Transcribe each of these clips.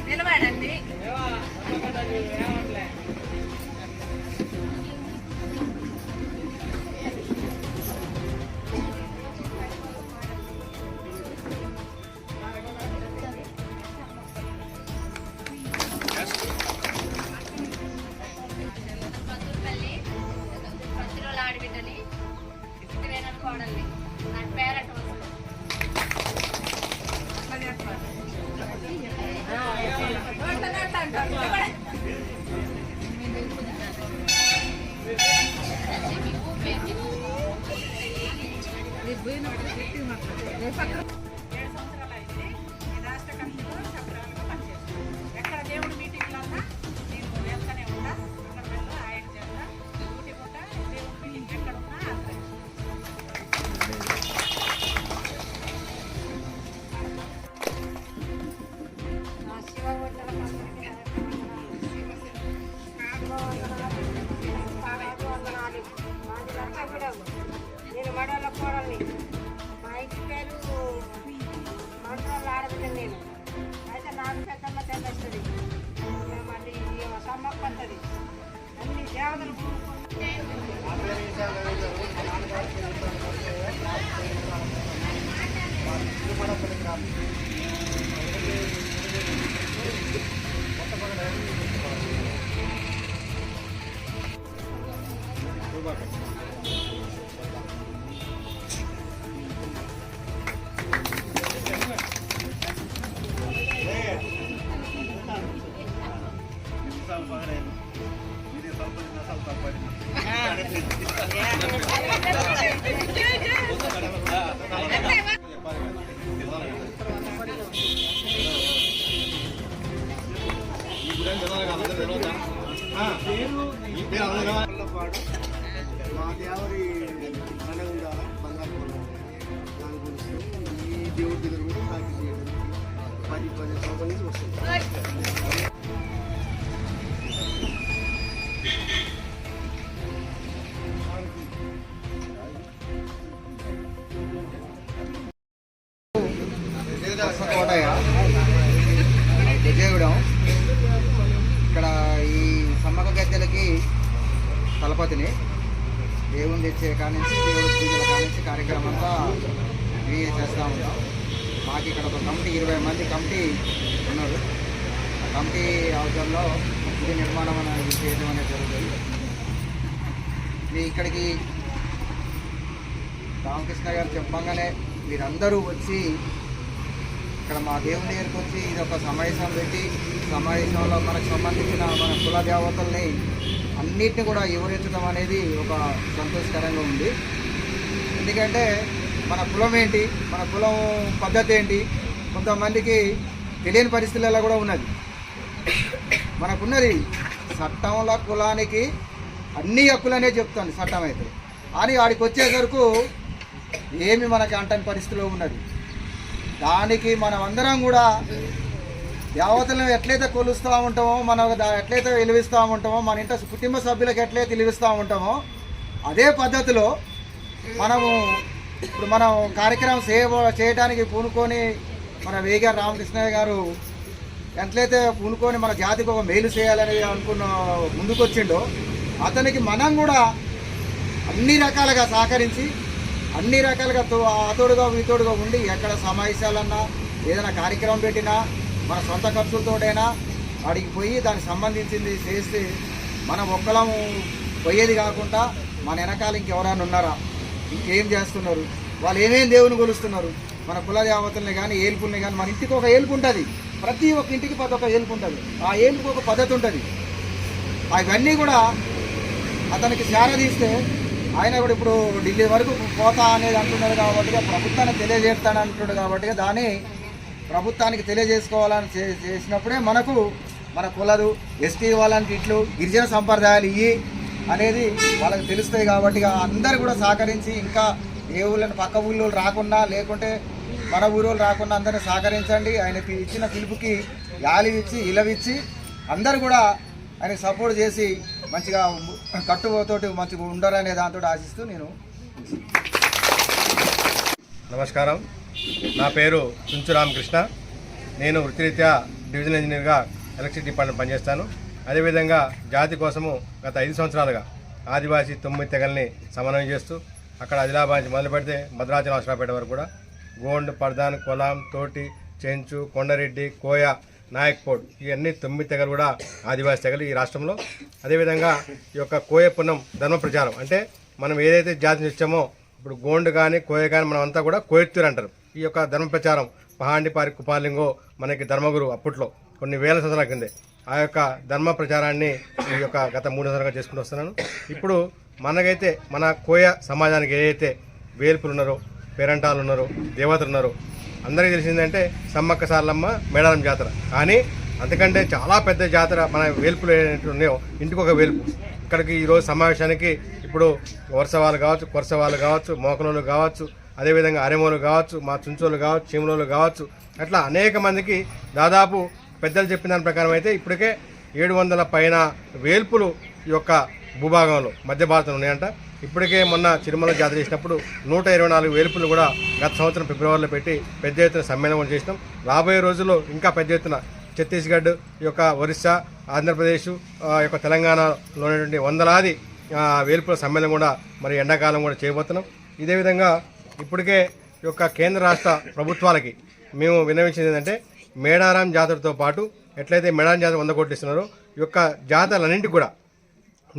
నిలబడండి. ఆడబిడ్డని కోడల్ని నాకు పేరెంట్ రాష్ట్ర కమిటీలో సభ్యురాలుగా పనిచేస్తాను. ఎక్కడ దేవుడి మీటింగ్లన్నా నేను వెళ్తానే ఉంటా. అక్కడ ఆయన చేస్తా డ్యూటీ కూడా దేవుడి మీటింగ్ ఎక్కడ ఉన్నా నేను మడవల కోడల్ని. మా ఇంటి పేరు మండలంలో ఆడబిడ్డ. నేను అయితే నాకు పెద్దమ్మ తెల్లొస్తుంది, మళ్ళీ సమ్మక్క వస్తుంది, అన్ని దేవతలు మా దేవరి నడగుండ బంగారు దాని గురించి ఈ దేవుడి దగ్గర కూడా ప్రాక్టీస్ చేయడానికి 10 సంవత్సరాల నుంచి వస్తుంది. కోటయ్య విజయగూడెం. ఇక్కడ ఈ సమ్మక్క గద్దెలకి తలపతిని దేవుని తెచ్చే కానించి దేవుడి పూజల కానించి కార్యక్రమం అంతా చేస్తూ ఉంటాం. మాకు ఇక్కడ ఒక కమిటీ 20 మంది కమిటీ ఉన్నారు. ఆ కమిటీ అవసరంలో గుడి నిర్మాణం అనేది చేయడం అనేది జరుగుతుంది. ఇక్కడికి రామకృష్ణ గారు చెప్పంగానే మీరందరూ వచ్చి ఇక్కడ మా దేవుని దగ్గరికి వచ్చి ఇది ఒక సమావేశం పెట్టి సమావేశంలో మనకు సంబంధించిన మన కుల దేవతల్ని అన్నిటిని కూడా వివరించడం అనేది ఒక సంతోషకరంగా ఉంది. ఎందుకంటే మన కులం ఏంటి, మన కులం పద్ధతి ఏంటి కొంతమందికి తెలియని పరిస్థితులలో కూడా ఉన్నది. మనకున్నది చట్టంలో కులానికి అన్ని హక్కులనే చెప్తుంది చట్టం అయితే, అని వాడికి వచ్చేసరికి ఏమి మనకి అంటని పరిస్థితిలో ఉన్నది. దానికి మనం అందరం కూడా దేవతలను ఎట్లయితే కొలుస్తూ ఉంటామో, మనం ఎట్లయితే విలువిస్తూ ఉంటామో, మన ఇంట కుటుంబ సభ్యులకు ఎట్లయితే విలువిస్తూ ఉంటామో అదే పద్ధతిలో మనము ఇప్పుడు మనం కార్యక్రమం చేయడానికి పూనుకొని మన వేగారు రామకృష్ణయ్య గారు ఎట్లయితే పూనుకొని మన జాతికి ఒక మేలు చేయాలని అనుకున్న ముందుకొచ్చిండో అతనికి మనం కూడా అన్ని రకాలుగా సహకరించి అన్ని రకాలుగా అతోడుగా వీతోడుగా ఉండి ఎక్కడ సమావేశాలన్నా ఏదైనా కార్యక్రమం పెట్టినా మన సొంత ఖర్చులతోటైనా వాడికి పోయి దానికి సంబంధించింది చేస్తే మనం ఒక్కలం పోయేది కాకుండా మన వెనకాల ఇంకెవరైనా ఉన్నారా, ఇంకేం చేస్తున్నారు, వాళ్ళు ఏమేమి దేవుని కొలుస్తున్నారు, మన కుల దేవతల్ని కానీ ఏలుపుల్ని కానీ. మన ఇంటికి ఒక ఏలుపు ఉంటుంది, ప్రతి ఒక్క ఇంటికి ఒక ఏలుపు ఉంటుంది, ఆ ఏలుపుకి ఒక పద్ధతి ఉంటుంది. అవన్నీ కూడా అతనికి శారదీస్తే ఆయన కూడా ఇప్పుడు ఢిల్లీ వరకు పోతా అనేది అంటున్నాడు కాబట్టి ప్రభుత్వానికి తెలియజేస్తాను అంటున్నాడు కాబట్టి దాన్ని ప్రభుత్వానికి తెలియజేసుకోవాలని చేసినప్పుడే మనకు మన కులదు ఎస్టీ వాళ్ళకి ఇట్లు గిరిజన సంప్రదాయాలు ఇవి అనేది వాళ్ళకి తెలుస్తాయి. కాబట్టి అందరూ కూడా సహకరించి ఇంకా ఏ ఊళ్ళని పక్క ఊళ్ళో రాకుండా లేకుంటే మన ఊరోళ్ళు రాకుండా అందరినీ సహకరించండి. ఆయన ఇచ్చిన పిలుపుకి యాలివిచ్చి ఇలవిచ్చి అందరూ కూడా ఆయనకు సపోర్ట్ చేసి మంచిగా కట్టుతోటి మంచిగా ఉండరనే దాంతో ఆశిస్తూ నేను నమస్కారం. నా పేరు చుంచు రామకృష్ణ. నేను వృత్తిరీత్యా డివిజనల్ ఇంజనీర్గా ఎలక్ట్రిసిటీ డిపార్ట్మెంట్ పనిచేస్తాను. అదేవిధంగా జాతి కోసము గత 5 సంవత్సరాలుగా ఆదివాసీ 9 తెగల్ని సమన్వయం చేస్తూ అక్కడ ఆదిలాబాద్ నుంచి మొదలు పెడితే భద్రాచలం అశ్రాపేట వరకు కూడా గోండ్, పర్దాన్, కొలాం, తోటి, చెంచు, కొండరెడ్డి, కోయ, నాయక్పోడ్ ఇవన్నీ 9 తెగలు కూడా ఆదివాసీ తెగలు ఈ రాష్ట్రంలో. అదేవిధంగా ఈ యొక్క కోయ పున్నం ధర్మ ప్రచారం అంటే మనం ఏదైతే జాతిని ఇచ్చామో ఇప్పుడు గోండ్ కానీ కోయ కానీ మనం అంతా కూడా కోయత్తూరు అంటారు. ఈ యొక్క ధర్మ ప్రచారం పహాండిపారి కుపాలింగో మనకి ధర్మగురు అప్పట్లో కొన్ని వేల సంవత్సరాల కిందే ఆ యొక్క ధర్మ ప్రచారాన్ని ఈ యొక్క గత 3 సంవత్సరాలుగా చేసుకుంటూ వస్తున్నాను. ఇప్పుడు మనకైతే మన కోయ సమాజానికి ఏదైతే వేల్పులు ఉన్నారో, పేరంటాలు ఉన్నారో, దేవతలు ఉన్నారో అందరికీ తెలిసిందంటే సమ్మక్క సారలమ్మ మేడారం జాతర. కానీ అంతకంటే చాలా పెద్ద జాతర మన వేల్పులు ఏదైతే ఉన్నాయో ఇంటికి ఒక వేల్పు. ఇక్కడికి ఈరోజు సమావేశానికి ఇప్పుడు వర్షవాళ్ళు కావచ్చు, కొరసవాళ్ళు కావచ్చు, మోకలోళ్ళు కావచ్చు, అదేవిధంగా అరెమోలు కావచ్చు, మా చుంచోళ్ళు కావచ్చు, చీమలోళ్ళు కావచ్చు, అట్లా అనేక మందికి దాదాపు పెద్దలు చెప్పిన దాని ప్రకారం అయితే ఇప్పటికే 700 పైన వేల్పులు ఈ యొక్క భూభాగంలో మధ్య భారతంలో ఉన్నాయంట. ఇప్పటికే మొన్న తిరుమల జాతర చేసినప్పుడు 124 వేల్పులు కూడా గత సంవత్సరం ఫిబ్రవరిలో పెట్టి పెద్ద ఎత్తున సమ్మేళనం చేసినాం. రాబోయే రోజుల్లో ఇంకా పెద్ద ఎత్తున ఛత్తీస్గఢ్, ఈ యొక్క ఒరిస్సా, ఆంధ్రప్రదేశ్, యొక్క తెలంగాణలో ఉన్నటువంటి వందలాది వేల్పుల సమ్మేళనం కూడా మరి ఎండాకాలం కూడా చేయబోతున్నాం. ఇదే విధంగా ఇప్పటికే ఈ యొక్క కేంద్ర రాష్ట్ర ప్రభుత్వాలకి మేము విన్నవించేది ఏంటంటే మేడారం జాతరతో పాటు ఎట్లయితే మేడారం జాతర 100 కోట్లు ఇస్తున్నారో ఈ యొక్క జాతరలన్నింటికి కూడా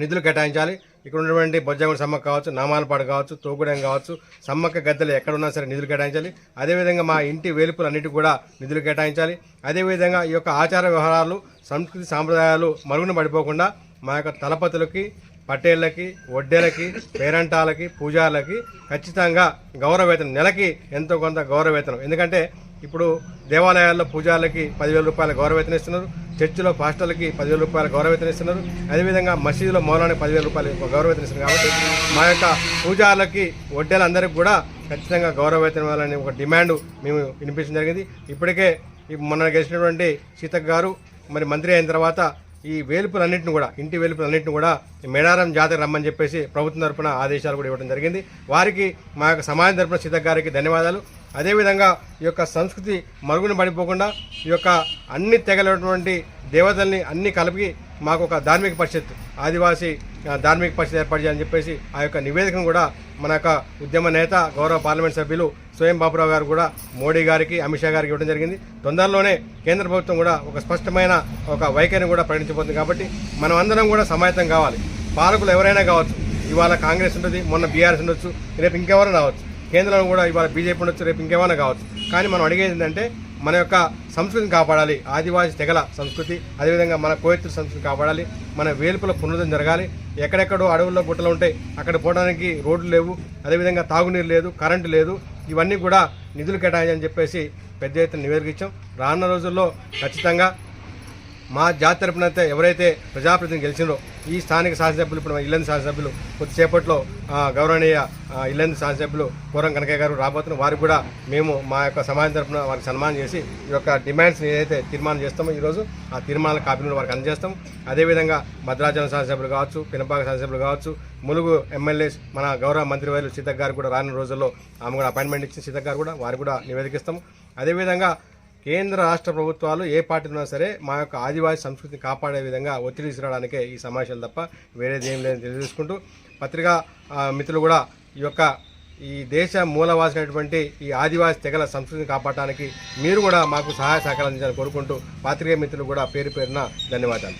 నిధులు కేటాయించాలి. ఇక్కడ ఉన్నటువంటి బొజ్జగూడ సమ్మక్క కావచ్చు, నామాలపాడు కావచ్చు, తోగుడెం కావచ్చు, సమ్మక్క గద్దెలు ఎక్కడున్నా సరే నిధులు కేటాయించాలి. అదేవిధంగా మా ఇంటి వేలుపులన్నిటికీ కూడా నిధులు కేటాయించాలి. అదేవిధంగా ఈ యొక్క ఆచార వ్యవహారాలు, సంస్కృతి సాంప్రదాయాలు మరుగున పడిపోకుండా మా యొక్క తలపతులకి, పట్టేళ్ళకి, వడ్డేలకి, పేరంటాలకి, పూజార్లకి ఖచ్చితంగా గౌరవవేతనం, నెలకి ఎంతో కొంత గౌరవవేతనం. ఎందుకంటే ఇప్పుడు దేవాలయాల్లో పూజార్లకి 10,000 రూపాయల గౌరవవేతనం ఇస్తున్నారు, చర్చిలో పాస్టర్లకి 10,000 రూపాయల గౌరవవేతనం ఇస్తున్నారు, అదేవిధంగా మసీదులో మౌలానికి 10,000 రూపాయలు గౌరవవేతనం ఇస్తున్నారు. కాబట్టి మా యొక్క పూజార్లకి, వడ్డేలందరికీ కూడా ఖచ్చితంగా గౌరవవేతనం ఇవ్వాలని ఒక డిమాండ్ మేము వినిపించడం జరిగింది. ఇప్పటికే మొన్న గెలిచినటువంటి సీతక్క గారు మరి మంత్రి అయిన తర్వాత ఈ వేలుపులన్నింటిని కూడా, ఇంటి వేలుపులన్నింటిని కూడా మేడారం జాతర రమ్మని చెప్పేసి ప్రభుత్వం తరఫున ఆదేశాలు కూడా ఇవ్వడం జరిగింది. వారికి మా యొక్క సమాజం తరఫున సీతక్క గారికి ధన్యవాదాలు. అదేవిధంగా ఈ యొక్క సంస్కృతి మరుగున పడిపోకుండా ఈ యొక్క అన్ని తెగలటువంటి దేవతల్ని అన్ని కలిపి మాకు ఒక ధార్మిక పరిషత్, ఆదివాసీ ధార్మిక పరిషత్ ఏర్పాటు చేయాలని చెప్పేసి ఆ యొక్క నివేదికను కూడా మన యొక్క ఉద్యమ నేత, గౌరవ పార్లమెంట్ సభ్యులు స్వయం బాపురావు గారు కూడా మోడీ గారికి, అమిత్ షా గారికి ఇవ్వడం జరిగింది. తొందరలోనే కేంద్ర ప్రభుత్వం కూడా ఒక స్పష్టమైన ఒక వైఖరిని కూడా ప్రకటించబోతుంది. కాబట్టి మనం అందరం కూడా సమాయత్తం కావాలి. పాలకులు ఎవరైనా కావచ్చు, ఇవాళ కాంగ్రెస్ ఉంటుంది, మొన్న బీఆర్ఎస్ ఉండొచ్చు, రేపు ఇంకెవరైనా రావచ్చు, కేంద్రంలో కూడా ఇవాళ బీజేపీ ఉండొచ్చు, రేపు ఇంకేమైనా కావచ్చు. కానీ మనం అడిగేది ఏంటంటే మన యొక్క సంస్కృతిని కాపాడాలి. ఆదివాసీ తెగల సంస్కృతి, అదేవిధంగా మన కోయత్తు సంస్కృతిని కాపాడాలి. మన వేలుపుల పునరుద్ధరణ జరగాలి. ఎక్కడెక్కడో అడవుల్లో గుట్టలు ఉంటాయి, అక్కడ పోవడానికి రోడ్లు లేవు, అదేవిధంగా తాగునీరు లేదు, కరెంటు లేదు. ఇవన్నీ కూడా నిధులు కేటాయించని చెప్పేసి పెద్ద ఎత్తున నివేదిక ఇచ్చాం. రానున్న రోజుల్లో ఖచ్చితంగా మా జాతి తరపున ఎవరైతే ప్రజాప్రతినిధులు గెలిచిందో ఈ స్థానిక శాసనసభ్యులు, ఇప్పుడు ఇల్లందు శాసనసభ్యులు కొద్దిసేపట్లో గౌరవనీయ ఇల్లందు శాసనసభ్యులు కోరం కనకయ్య గారు రాబోతున్నారు. వారికి కూడా మేము మా యొక్క సమాజం తరపున వారికి సన్మానం చేసి ఈ యొక్క డిమాండ్స్ని ఏదైతే తీర్మానం చేస్తామో ఈరోజు ఆ తీర్మానాల కాపీలను వారికి అందజేస్తాం. అదేవిధంగా భద్రాచలం శాసనసభ్యులు కావచ్చు, పినపాక శాసనసభ్యులు కావచ్చు, ములుగు ఎమ్మెల్యేస్ మన గౌరవ మంత్రివర్యులు సీతక్క గారు కూడా రానున్న రోజుల్లో ఆమె కూడా అపాయింట్మెంట్ ఇచ్చిన సీతక్క గారు కూడా వారికి కూడా నివేదికిస్తాము. అదేవిధంగా కేంద్ర రాష్ట్ర ప్రభుత్వాలు ఏ పార్టీ ఉన్నా సరే మా యొక్క ఆదివాసీ సంస్కృతిని కాపాడే విధంగా ఒత్తిడి తీసుకురావడానికే ఈ సమావేశాలు తప్ప వేరేది ఏం లేదని తెలియజేసుకుంటూ పత్రికా మిత్రులు కూడా ఈ దేశ మూలవాసినటువంటి ఈ ఆదివాసీ తెగల సంస్కృతిని కాపాడటానికి మీరు కూడా మాకు సహాయ సహకారాలు అందించాలని కోరుకుంటూ పాత్రికేయ మిత్రులు కూడా పేరు పేరున ధన్యవాదాలు.